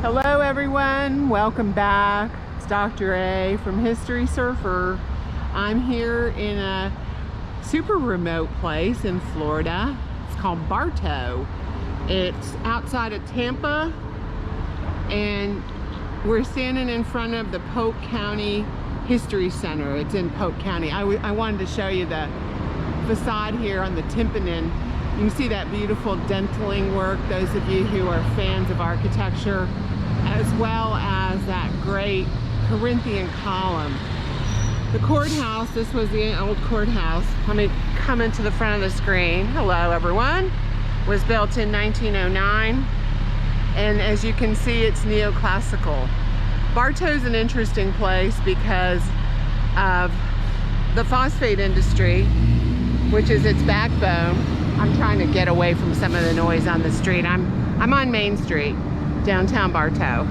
Hello everyone, welcome back. It's Dr. A from History Surfer. I'm here in a super remote place in Florida. It's called Bartow. It's outside of Tampa and we're standing in front of the Polk County History Center. It's in Polk County. I wanted to show you the facade here on the tympanum. You can see that beautiful dentailing work, those of you who are fans of architecture, as well as that great Corinthian column. The courthouse, this was the old courthouse. Let me come into the front of the screen. Hello everyone. Was built in 1909, and as you can see, it's neoclassical. Bartow's an interesting place because of the phosphate industry, which is its backbone. I'm trying to get away from some of the noise on the street. I'm on Main Street, downtown Bartow.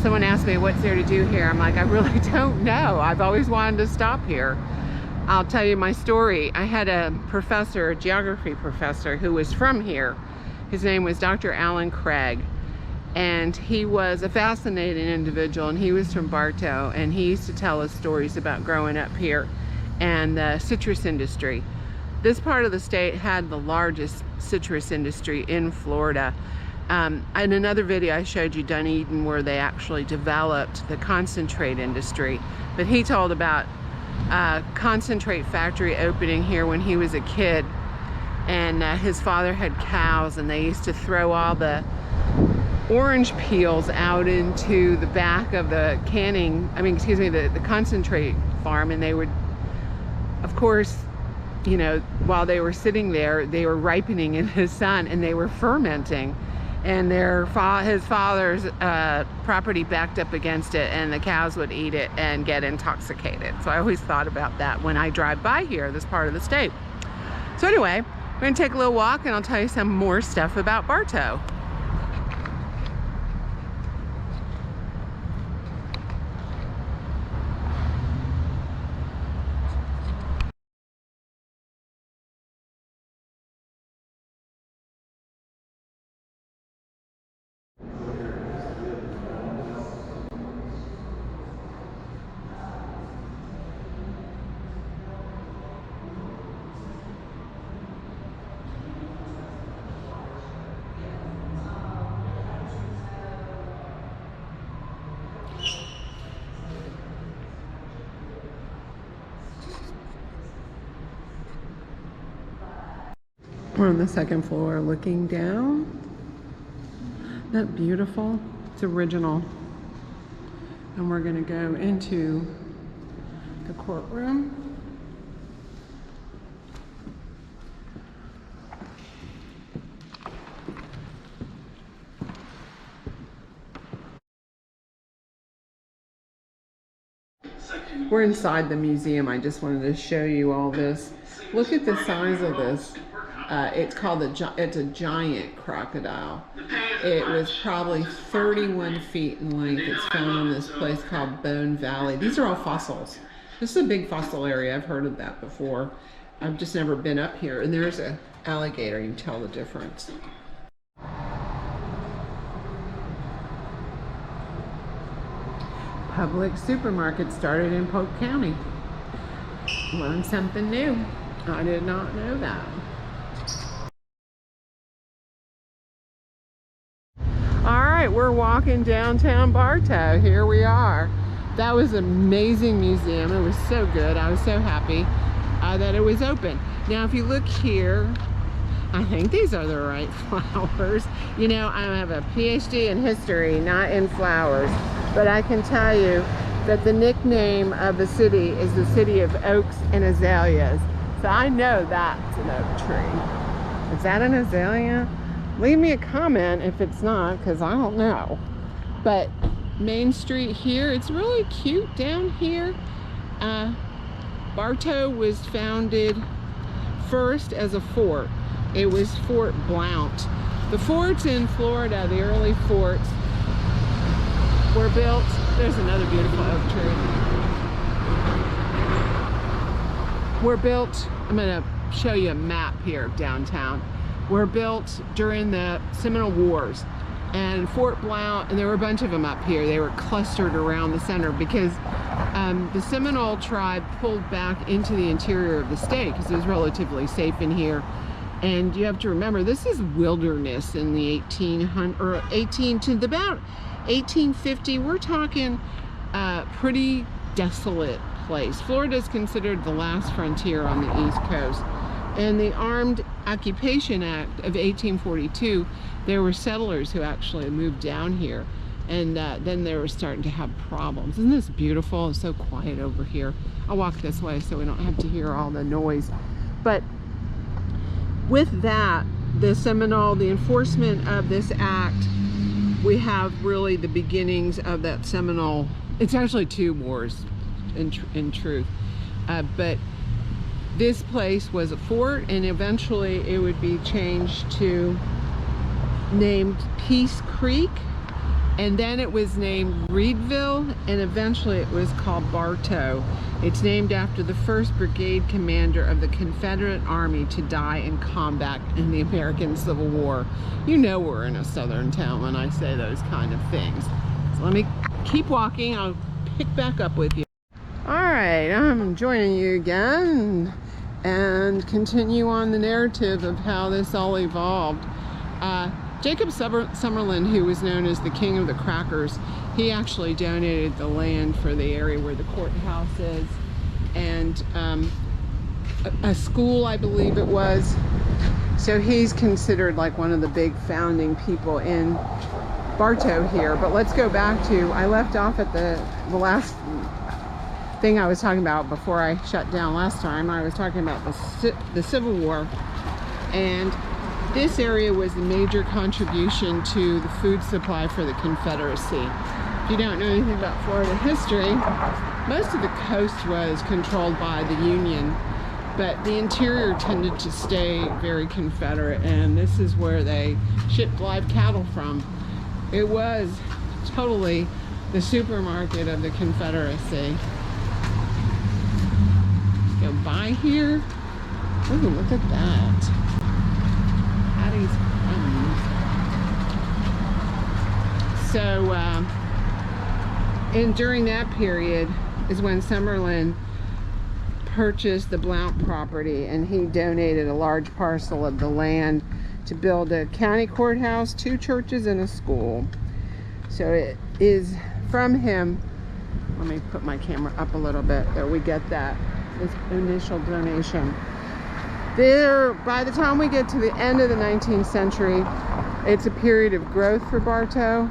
Someone asked me what's there to do here. I'm like, I really don't know. I've always wanted to stop here. I'll tell you my story. I had a professor, a geography professor, who was from here. His name was Dr. Alan Craig, and he was a fascinating individual, and he was from Bartow, and he used to tell us stories about growing up here and the citrus industry. This part of the state had the largest citrus industry in Florida. In another video I showed you Dunedin, where they actually developed the concentrate industry, but he told about a concentrate factory opening here when he was a kid, and his father had cows, and they used to throw all the orange peels out into the back of the the concentrate farm, and they would, of course, you know, while they were sitting there, they were ripening in the sun and they were fermenting, and his father's property backed up against it, and the cows would eat it and get intoxicated. So I always thought about that when I drive by here, this part of the state. So anyway, we're gonna take a little walk and I'll tell you some more stuff about Bartow. We're on the second floor looking down. Isn't that beautiful? It's original. And we're gonna go into the courtroom. We're inside the museum. I just wanted to show you all this. Look at the size of this. It's a giant crocodile. It was probably 31 feet in length. It's found in this place called Bone Valley. These are all fossils. This is a big fossil area. I've heard of that before. I've just never been up here. And there's an alligator. You can tell the difference. Public supermarket started in Polk County. Learned something new. I did not know that. Alright, we're walking downtown Bartow. Here we are. That was an amazing museum. It was so good. I was so happy that it was open. Now if you look here, I think these are the right flowers. You know, I have a PhD in history, not in flowers, but I can tell you that the nickname of the city is the city of oaks and azaleas. So I know that's an oak tree. Is that an azalea? Leave me a comment if it's not, because I don't know. But Main Street here, it's really cute down here. Bartow was founded first as a fort. It was Fort Blount. The forts in Florida, the early forts, were built. There's another beautiful oak tree. Were built, I'm gonna show you a map here of downtown. Were built during the Seminole Wars. and Fort Blount, and there were a bunch of them up here. They were clustered around the center because the Seminole tribe pulled back into the interior of the state because it was relatively safe in here. And you have to remember, this is wilderness in the 18 to about 1850. We're talking pretty desolate place. Florida is considered the last frontier on the East Coast. And the Armed Occupation Act of 1842, there were settlers who actually moved down here, and then they were starting to have problems. Isn't this beautiful? It's so quiet over here. I'll walk this way so we don't have to hear all the noise. But with that, the enforcement of this act, we have really the beginnings of that Seminole. It's actually two wars in truth, but this place was a fort, and eventually it would be changed to named Peace Creek, and then it was named Reedville, and eventually it was called Bartow. It's named after the 1st Brigade commander of the Confederate Army to die in combat in the American Civil War. You know we're in a southern town when I say those kind of things. So let me keep walking. I'll pick back up with you. All right, I'm joining you again and continue on the narrative of how this all evolved. Jacob Summerlin, who was known as the King of the Crackers, he actually donated the land for the area where the courthouse is, and a school, I believe it was. So he's considered like one of the big founding people in Bartow here. But let's go back to, I left off at the last thing I was talking about before I shut down last time. I was talking about the Civil War, and this area was a major contribution to the food supply for the Confederacy. If you don't know anything about Florida history, most of the coast was controlled by the Union, but the interior tended to stay very Confederate, and this is where they shipped live cattle from. It was totally the supermarket of the Confederacy. Go by here. Ooh, look at that. Hattie's Crumbs. So, and during that period is when Summerlin purchased the Blount property, and he donated a large parcel of the land to build a county courthouse, 2 churches, and a school. So it is from him. Let me put my camera up a little bit that we get that. This initial donation. There, by the time we get to the end of the 19th century, it's a period of growth for Bartow,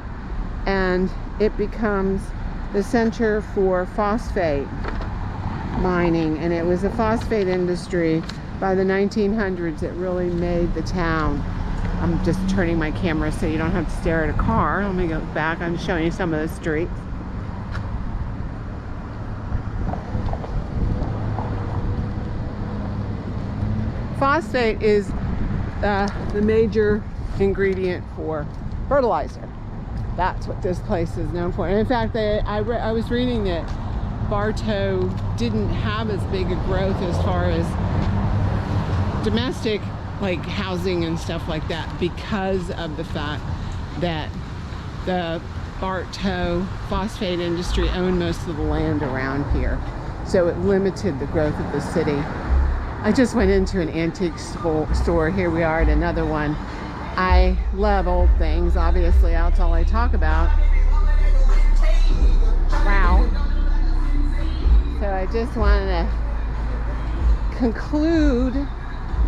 and it becomes the center for phosphate mining, and it was the phosphate industry by the 1900s that really made the town. I'm just turning my camera so you don't have to stare at a car. Let me go back. I'm showing you some of the streets. Phosphate is the major ingredient for fertilizer. That's what this place is known for. And in fact, I was reading that Bartow didn't have as big a growth as far as domestic like housing and stuff like that because of the fact that the Bartow phosphate industry owned most of the land around here. So it limited the growth of the city. I just went into an antique store. Here we are at another one. I love old things. Obviously, that's all I talk about. Wow. So I just wanted to conclude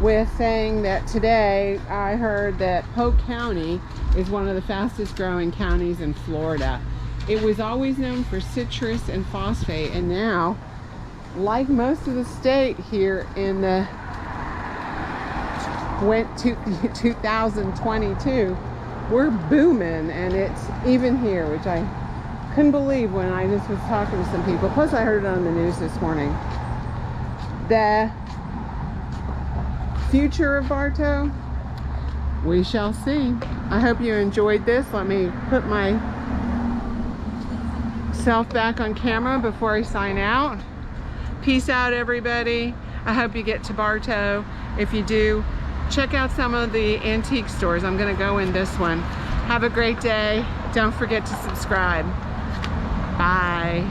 with saying that today I heard that Polk County is one of the fastest growing counties in Florida. It was always known for citrus and phosphate, and now, like most of the state here in the 2022, we're booming, and it's even here, which I couldn't believe when I just was talking to some people. Plus I heard it on the news this morning. The future of Bartow, we shall see. I hope you enjoyed this. Let me put myself back on camera before I sign out. Peace out, everybody. I hope you get to Bartow. If you do, check out some of the antique stores. I'm gonna go in this one. Have a great day. Don't forget to subscribe. Bye.